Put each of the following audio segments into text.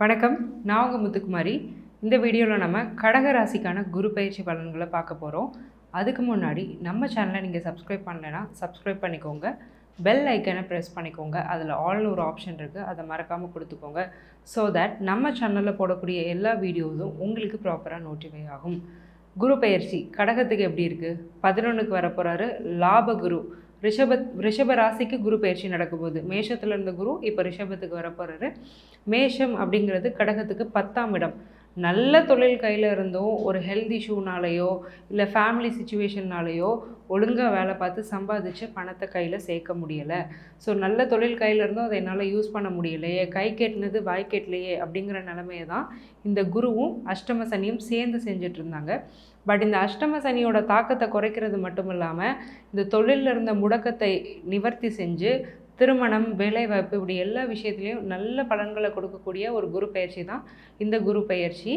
வணக்கம், நான் உங்கள் முத்துக்குமாரி. இந்த வீடியோவில் நம்ம கடக ராசிக்கான குரு பயிற்சி பலன்களை பார்க்க போகிறோம். அதுக்கு முன்னாடி நம்ம சேனலை நீங்கள் சப்ஸ்கிரைப் பண்ணலைன்னா சப்ஸ்கிரைப் பண்ணிக்கோங்க. பெல் ஐக்கனை ப்ரெஸ் பண்ணிக்கோங்க. அதில் ஆல்னு ஒரு ஆப்ஷன் இருக்குது, அதை மறக்காமல் கொடுத்துக்கோங்க. ஸோ தட் நம்ம சேனலில் போடக்கூடிய எல்லா வீடியோஸும் உங்களுக்கு ப்ராப்பராக நோட்டிஃபை ஆகும். குரு பயிற்சி கடகத்துக்கு எப்படி இருக்குது? 11க்கு வரப்போகிறாரு. லாப குரு ரிஷப ராசிக்கு குரு பயிற்சி நடக்கும்போது மேஷத்தில் இருந்த குரு இப்போ ரிஷபத்துக்கு வரப்போகிறாரு. மேஷம் அப்படிங்கிறது கடகத்துக்கு 10ஆம் இடம். நல்ல தொழில் கையில் இருந்தோ ஒரு ஹெல்த் இஷ்யூனாலேயோ இல்லை ஃபேமிலி சுச்சுவேஷன்னாலேயோ ஒழுங்காக வேலை பார்த்து சம்பாதிச்சு பணத்தை கையில் சேர்க்க முடியலை. ஸோ நல்ல தொழில் கையில் இருந்தோ அதை என்னால் யூஸ் பண்ண முடியலையே, கை கெட்டினது வாய் கெட்டலையே அப்படிங்கிற நிலைமையை தான் இந்த குருவும் அஷ்டம சனியும் சேர்ந்து செஞ்சுட்டு இருந்தாங்க. பட் இந்த அஷ்டம சனியோட தாக்கத்தை குறைக்கிறது மட்டும் இல்லாமல் இந்த தொழிலில் இருந்த முடக்கத்தை நிவர்த்தி செஞ்சு திருமணம், வேலைவாய்ப்பு, இப்படி எல்லா விஷயத்துலேயும் நல்ல பலன்களை கொடுக்கக்கூடிய ஒரு குரு பயிற்சி தான் இந்த குரு பயிற்சி.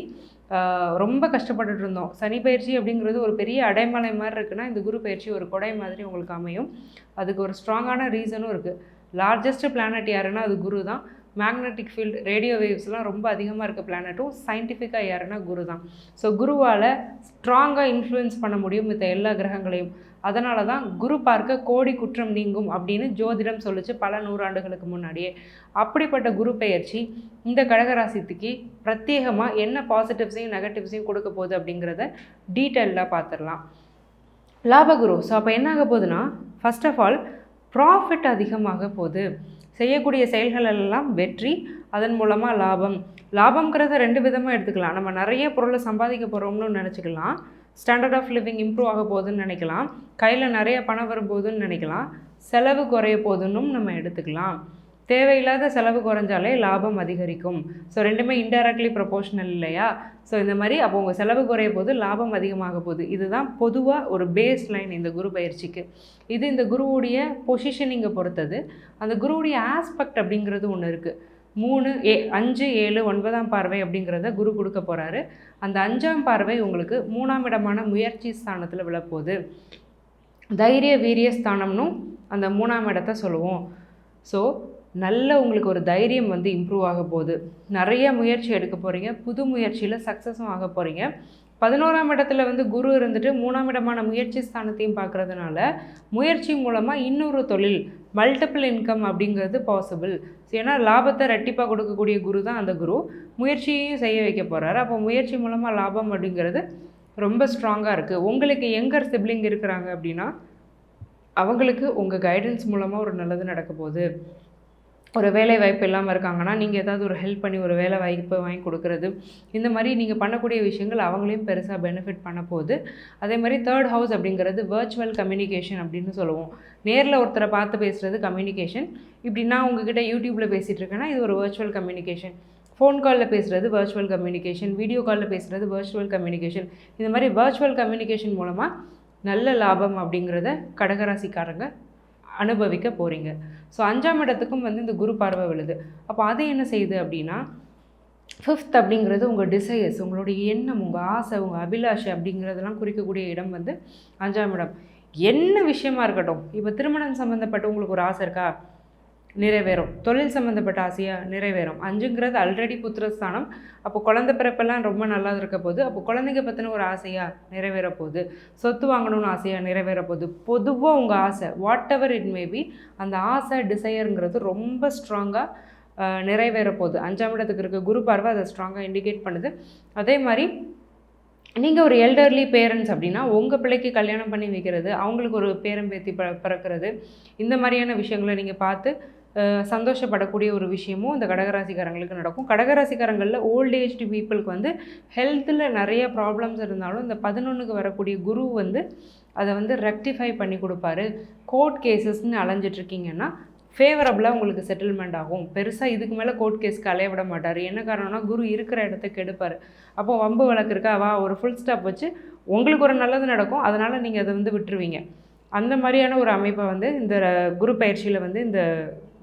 ரொம்ப கஷ்டப்பட்டுட்டு இருந்தோம். சனி பயிற்சி அப்படிங்கிறது ஒரு பெரிய அடைமலை மாதிரி இருக்குன்னா, இந்த குரு பயிற்சி ஒரு கொடை மாதிரி உங்களுக்கு அமையும். அதுக்கு ஒரு ஸ்ட்ராங்கான ரீசனும் இருக்குது. லார்ஜஸ்ட் பிளானட் யாருன்னா அது குரு தான். மேக்னெட்டிக் ஃபீல்டு, ரேடியோ வேவ்ஸ்லாம் ரொம்ப அதிகமாக இருக்க பிளானட்டும் சயின்டிஃபிக்காக யாருன்னா குரு தான். ஸோ குருவால் ஸ்ட்ராங்காக இன்ஃப்ளூயன்ஸ் பண்ண முடியும் மற்ற எல்லா கிரகங்களையும். அதனால தான் குரு பார்க்க கோடி குற்றம் நீங்கும் அப்படின்னு ஜோதிடம் சொல்லிச்சு பல நூறாண்டுகளுக்கு முன்னாடியே. அப்படிப்பட்ட குரு பெயர்ச்சி இந்த கடகராசிக்கு பிரத்யேகமாக என்ன பாசிட்டிவ்ஸையும் நெகட்டிவ்ஸையும் கொடுக்க போகுது அப்படிங்கிறத டீட்டெயிலாக பார்த்துடலாம். லாபகுரு. ஸோ அப்போ என்ன ஆக போகுதுன்னா, ஃபர்ஸ்ட் ஆஃப் ஆல் ப்ராஃபிட் அதிகமாக போகுது. செய்யக்கூடிய செயல்கள் எல்லாம் வெற்றி, அதன் மூலமாக லாபம். லாபங்கிறத 2 விதமாக எடுத்துக்கலாம். நம்ம நிறைய பொருளை சம்பாதிக்க போகிறோம்னு நினச்சிக்கலாம். ஸ்டாண்டர்ட் ஆஃப் லிவிங் இம்ப்ரூவ் ஆக போகுதுன்னு நினைக்கலாம். கையில் நிறைய பணம் வரும்போதுன்னு நினைக்கலாம். செலவு குறைய போதுன்னும் நம்ம எடுத்துக்கலாம். தேவையில்லாத செலவு குறைஞ்சாலே லாபம் அதிகரிக்கும். ஸோ ரெண்டுமே இன்டைரக்ட்லி ப்ரொபோஷனல் இல்லையா? ஸோ இந்த மாதிரி அப்போ உங்கள் செலவு குறைய போது லாபம் அதிகமாக போகுது. இதுதான் பொதுவாக ஒரு பேஸ் லைன் இந்த குரு பயிற்சிக்கு. இது இந்த குருவுடைய பொசிஷனிங்கை பொறுத்தது. அந்த குருவுடைய ஆஸ்பெக்ட் அப்படிங்கிறது ஒன்று இருக்குது. 3, 5, 7, 9ஆம் பார்வை அப்படிங்கிறத குரு கொடுக்க போகிறாரு. அந்த 5ஆம் பார்வை உங்களுக்கு 3ஆம் இடமான முயற்சி ஸ்தானத்தில் விழப்போகுது. தைரிய வீரிய ஸ்தானம்னும் அந்த 3ஆம் இடத்த சொல்லுவோம். ஸோ நல்ல உங்களுக்கு ஒரு தைரியம் வந்து இம்ப்ரூவ் ஆக போகுது. நிறைய முயற்சி எடுக்க போகிறீங்க. புது முயற்சியில் சக்ஸஸும் ஆக போகிறீங்க. 11ஆம் இடத்துல வந்து குரு இருந்துட்டு 3ஆம் இடமான முயற்சி ஸ்தானத்தையும் பார்க்குறதுனால முயற்சி மூலமாக இன்னொரு தொழில், மல்டிபிள் இன்கம் அப்படிங்கிறது பாசிபிள். ஏன்னா லாபத்தை ரெட்டிப்பாக கொடுக்கக்கூடிய குரு தான் அந்த குரு. முயற்சியையும் செய்ய வைக்க போகிறாரு. அப்போ முயற்சி மூலமாக லாபம் அப்படிங்கிறது ரொம்ப ஸ்ட்ராங்காக இருக்குது. உங்களுக்கு யங்கர் சிப்ளிங் இருக்கிறாங்க அப்படின்னா அவங்களுக்கு உங்கள் கைடன்ஸ் மூலமாக ஒரு நல்லது நடக்க போகுது. ஒரு வேலை வாய்ப்பு இல்லாமல் இருக்காங்கன்னா நீங்கள் ஏதாவது ஒரு ஹெல்ப் பண்ணி ஒரு வேலை வாய்ப்பு வாங்கி கொடுக்குறது, இந்த மாதிரி நீங்கள் பண்ணக்கூடிய விஷயங்கள் அவங்களையும் பெருசாக பெனிஃபிட் பண்ண போகுது. அதே மாதிரி 3rd ஹவுஸ் அப்படிங்கிறது வர்ச்சுவல் கம்யூனிகேஷன் அப்படின்னு சொல்லுவோம். நேரில் ஒருத்தரை பார்த்து பேசுகிறது கம்யூனிகேஷன். இப்படி நான் உங்ககிட்ட யூடியூப்பில் பேசிகிட்டு இருக்கேன்னா இது ஒரு வர்ச்சுவல் கம்யூனிகேஷன். ஃபோன் காலில் பேசுகிறது வர்ச்சுவல் கம்யூனிகேஷன். வீடியோ காலில் பேசுகிறது வர்ச்சுவல் கம்யூனிகேஷன். இந்த மாதிரி வர்ச்சுவல் கம்யூனிகேஷன் மூலமாக நல்ல லாபம் அப்படிங்கிறத கடகராசிக்காரங்க அனுபவிக்க போகிறீங்க. ஸோ 5ஆம் இடத்துக்கும் வந்து இந்த குரு பார்வை விழுது. அப்போ அது என்ன செய்யுது அப்படின்னா, 5th அப்படிங்கிறது உங்கள் டிசையர்ஸ், உங்களுடைய எண்ணம், உங்கள் ஆசை, உங்கள் அபிலாஷை அப்படிங்கிறதெல்லாம் குறிக்கக்கூடிய இடம் வந்து 5ஆம் இடம். என்ன விஷயமா இருக்கட்டும், இப்போ திருமணம் சம்மந்தப்பட்ட உங்களுக்கு ஒரு ஆசை இருக்கா, நிறைவேறும். தொழில் சம்மந்தப்பட்ட ஆசையாக நிறைவேறும். 5ங்கிறது ஆல்ரெடி புத்திரஸ்தானம். அப்போ குழந்தை பிறப்பெல்லாம் ரொம்ப நல்லா இருக்க போகுது. அப்போ குழந்தைங்க பற்றின ஒரு ஆசையாக நிறைவேற போகுது. சொத்து வாங்கணும்னு ஆசையாக நிறைவேற போகுது. பொதுவாக உங்கள் ஆசை வாட் எவர் இட் மேபி, அந்த ஆசை டிசையருங்கிறது ரொம்ப ஸ்ட்ராங்காக நிறைவேற போகுது. 5ஆம் இடத்துக்கு இருக்க குரு பார்வை அதை ஸ்ட்ராங்காக இண்டிகேட் பண்ணுது. அதே மாதிரி நீங்கள் ஒரு எல்டர்லி பேரண்ட்ஸ் அப்படின்னா உங்கள் பிள்ளைக்கு கல்யாணம் பண்ணி வைக்கிறது, அவங்களுக்கு ஒரு பேரம்பேத்தி பிறக்கிறது, இந்த மாதிரியான விஷயங்களை நீங்கள் பார்த்து சந்தோஷப்படக்கூடிய ஒரு விஷயமும் இந்த கடகராசிக்காரங்களுக்கு நடக்கும். கடகராசிக்காரங்களில் ஓல்ட் ஏஜ்டு பீப்புளுக்கு வந்து ஹெல்த்தில் நிறைய ப்ராப்ளம்ஸ் இருந்தாலும் இந்த 11க்கு வரக்கூடிய குரு வந்து அதை வந்து ரெக்டிஃபை பண்ணி கொடுப்பாரு. கோர்ட் கேசஸ்ன்னு அலைஞ்சிட்ருக்கீங்கன்னா ஃபேவரபுளாக உங்களுக்கு செட்டில்மெண்ட் ஆகும். பெருசாக இதுக்கு மேலே கோர்ட் கேஸ்க்கு அலைய விட மாட்டார். என்ன காரணம்னா குரு இருக்கிற இடத்துக்கு எடுப்பார். அப்போது வம்பு வழக்கு இருக்கா, வா ஒரு ஃபுல் ஸ்டாப் வச்சு உங்களுக்கு ஒரு நல்லது நடக்கும். அதனால் நீங்கள் அதை வந்து விட்டுருவீங்க. அந்த மாதிரியான ஒரு அமைப்பை வந்து இந்த குரு பயிற்சியில் வந்து இந்த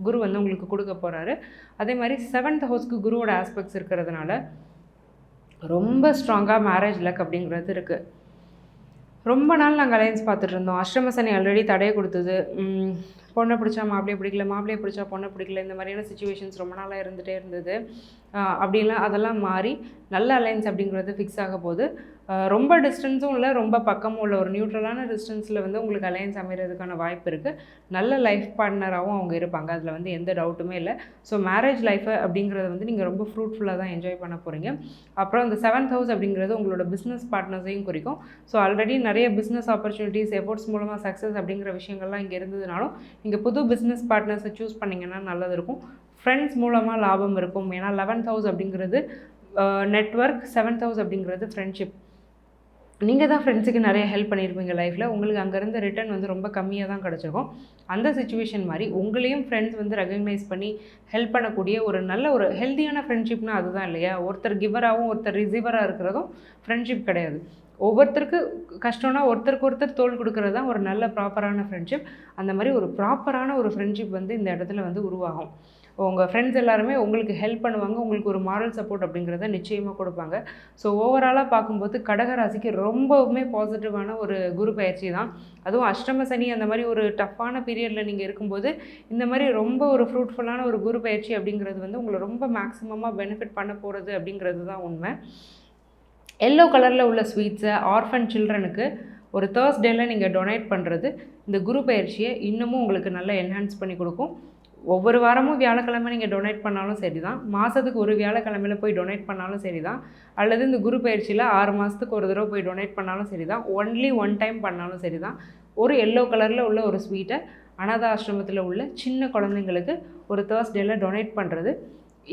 குரு வந்து உங்களுக்கு கொடுக்க போகிறாரு. அதே மாதிரி 7th ஹவுஸ்க்கு குருவோட ஆஸ்பெக்ட்ஸ் இருக்கிறதுனால ரொம்ப ஸ்ட்ராங்காக மேரேஜ் லக் அப்படிங்கிறது இருக்குது. ரொம்ப நாள் நாங்கள் அலையன்ஸ் பார்த்துட்டு இருந்தோம். அஷ்டம சனி ஆல்ரெடி தடையை கொடுத்தது. பொண்ணை பிடிச்சா மாப்பிள்ளையை பிடிக்கல, மாப்பிள்ளையை பிடிச்சா பொண்ணை பிடிக்கல, இந்த மாதிரியான சுச்சுவேஷன்ஸ் ரொம்ப நாளாக இருந்துகிட்டே இருந்தது. அப்படிலாம் அதெல்லாம் மாறி நல்ல அலைன்ஸ் அப்படிங்கிறது ஃபிக்ஸ் ஆக போது. ரொம்ப டிஸ்டன்ஸும் இல்லை, ரொம்ப பக்கமும் உள்ள ஒரு நியூட்ரலான டிஸ்டன்ஸில் வந்து உங்களுக்கு அலையன்ஸ் அமைகிறதுக்கான வாய்ப்பு இருக்குது. நல்ல லைஃப் பார்ட்னராகவும் அவங்க இருப்பாங்க, அதில் வந்து எந்த டவுட்டுமே இல்லை. ஸோ மேரேஜ் லைஃபை அப்படிங்கிறத வந்து நீங்கள் ரொம்ப ஃப்ரூட்ஃபுல்லாக தான் என்ஜாய் பண்ண போகிறீங்க. அப்புறம் இந்த 7th ஹவுஸ் அப்படிங்கிறது உங்களோட பிஸ்னஸ் பார்ட்னர்ஸையும் குறிக்கும். ஸோ ஆல்ரெடி நிறைய பிஸ்னஸ் ஆப்பர்ச்சுனிட்டிஸ் எஃபோர்ட்ஸ் மூலமாக சக்ஸஸ் அப்படிங்கிற விஷயங்கள்லாம் இங்கே இருந்ததுனாலும் நீங்கள் புது பிஸ்னஸ் பார்ட்னர்ஸை சூஸ் பண்ணிங்கன்னா நல்லது இருக்கும். ஃப்ரெண்ட்ஸ் மூலமாக லாபம் இருக்கும். ஏன்னா 11th ஹவுஸ் அப்படிங்கிறது நெட்வொர்க், 7th ஹவுஸ் அப்படிங்கிறது ஃப்ரெண்ட்ஷிப். நீங்கள் தான் ஃப்ரெண்ட்ஸுக்கு நிறைய ஹெல்ப் பண்ணியிருப்பீங்க லைஃப்பில். உங்களுக்கு அங்கேருந்து ரிட்டர்ன் வந்து ரொம்ப கம்மியாக தான் கிடச்சிருக்கும். அந்த சுச்சுவேஷன் மாதிரி உங்களையும் ஃப்ரெண்ட்ஸ் வந்து ரெகக்னைஸ் பண்ணி ஹெல்ப் பண்ணக்கூடிய ஒரு நல்ல ஒரு ஹெல்த்தியான ஃப்ரெண்ட்ஷிப்னா அதுதான் இல்லையா? ஒருத்தர் கிவராகவும் ஒருத்தர் ரிசீவராக இருக்கிறதும் ஃப்ரெண்ட்ஷிப் கிடையாது. ஒவ்வொருத்தருக்கு கஷ்டம்னா ஒருத்தருக்கு ஒருத்தர் தோள் கொடுக்கறது தான் ஒரு நல்ல ப்ராப்பரான ஃப்ரெண்ட்ஷிப். அந்த மாதிரி ஒரு ப்ராப்பரான ஒரு ஃப்ரெண்ட்ஷிப் வந்து இந்த இடத்துல வந்து உருவாகும். உங்கள் ஃப்ரெண்ட்ஸ் எல்லாருமே உங்களுக்கு ஹெல்ப் பண்ணுவாங்க, உங்களுக்கு ஒரு மாரல் சப்போர்ட் அப்படிங்கிறத நிச்சயமாக கொடுப்பாங்க. ஸோ ஓவராலாக பார்க்கும்போது கடகராசிக்கு ரொம்பவுமே பாசிட்டிவான ஒரு குரு பயிற்சி தான். அதுவும் அஷ்டம சனி அந்த மாதிரி ஒரு டஃப்பான பீரியடில் நீங்கள் இருக்கும்போது இந்த மாதிரி ரொம்ப ஒரு ஃப்ரூட்ஃபுல்லான ஒரு குரு பயிற்சி அப்படிங்கிறது வந்து உங்களை ரொம்ப மேக்ஸிமமாக பெனிஃபிட் பண்ண போகிறது அப்படிங்கிறது தான் உண்மை. எல்லோ கலரில் உள்ள ஸ்வீட்ஸை ஆர்ஃபன் சில்ட்ரனுக்கு ஒரு தேர்ஸ்டேயில் நீங்கள் டொனேட் பண்ணுறது இந்த குரு பயிற்சியை இன்னமும் உங்களுக்கு நல்லா என்ஹான்ஸ் பண்ணி கொடுக்கும். ஒவ்வொரு வாரமும் வியாழக்கிழமை நீங்கள் டொனேட் பண்ணாலும் சரி தான், மாதத்துக்கு ஒரு வியாழக்கிழமையில் போய் டொனேட் பண்ணாலும் சரி தான், அல்லது இந்த குரு பயிற்சியில் 6 மாதத்துக்கு ஒரு தடவை போய் டொனேட் பண்ணாலும் சரி தான், ஒன்லி ஒன் டைம் பண்ணாலும் சரி தான், ஒரு எல்லோ கலரில் உள்ள ஒரு ஸ்வீட்டை அனாதை ஆசிரமத்தில் உள்ள சின்ன குழந்தைங்களுக்கு ஒரு தேர்ஸ்டேயில் டொனேட் பண்ணுறது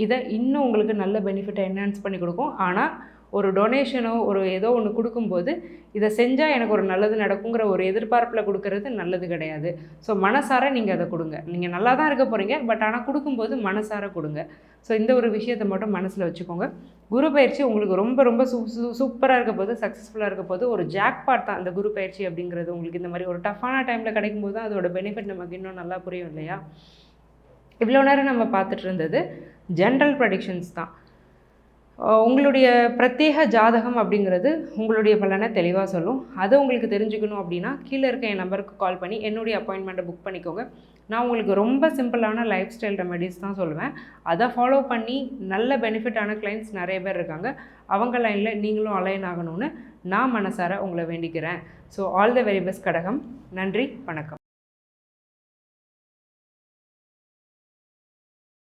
இதை இன்னும் உங்களுக்கு நல்ல பெனிஃபிட்டை என்ஹான்ஸ் பண்ணி கொடுக்கும். ஆனால் ஒரு டொனேஷனோ ஒரு ஏதோ ஒன்று கொடுக்கும்போது இதை செஞ்சால் எனக்கு ஒரு நல்லது நடக்குங்கிற ஒரு எதிர்பார்ப்பில் கொடுக்கறது நல்லது கிடையாது. ஸோ மனசார நீங்கள் அதை கொடுங்க. நீங்கள் நல்லா தான் இருக்க போகிறீங்க, பட் ஆனால் கொடுக்கும்போது மனசார கொடுங்க. ஸோ இந்த ஒரு விஷயத்தை மட்டும் மனசில் வச்சுக்கோங்க. குரு பயிற்சி உங்களுக்கு ரொம்ப ரொம்ப சூப்பராக இருக்க போது, சக்ஸஸ்ஃபுல்லாக இருக்க போது. ஒரு ஜாக்பாட் தான் இந்த குரு பயிற்சி அப்படிங்கிறது. உங்களுக்கு இந்த மாதிரி ஒரு டஃப்பான டைமில் கிடைக்கும்போது தான் அதோட பெனிஃபிட் நமக்கு இன்னும் நல்லா புரியும் இல்லையா? இவ்வளோ நேரம் நம்ம பார்த்துட்டு இருந்தது ஜென்ரல் ப்ரெடிக்ஷன்ஸ் தான். உங்களுடைய பிரத்யேக ஜாதகம் அப்படிங்கிறது உங்களுடைய பலனை தெளிவாக சொல்லும். அதை உங்களுக்கு தெரிஞ்சுக்கணும் அப்படின்னா கீழே இருக்க என் நம்பருக்கு கால் பண்ணி என்னுடைய அப்பாயின்மெண்ட்டை புக் பண்ணிக்கோங்க. நான் உங்களுக்கு ரொம்ப சிம்பிளான லைஃப் ஸ்டைல் ரெமெடிஸ் தான் சொல்லுவேன். அதை ஃபாலோ பண்ணி நல்ல பெனிஃபிட்டான கிளைண்ட்ஸ் நிறைய பேர் இருக்காங்க. அவங்க லைனில் நீங்களும் அலைன் ஆகணும்னு நான் மனசார உங்களை வேண்டிக்கிறேன். So all the very best கடகம். நன்றி, வணக்கம்.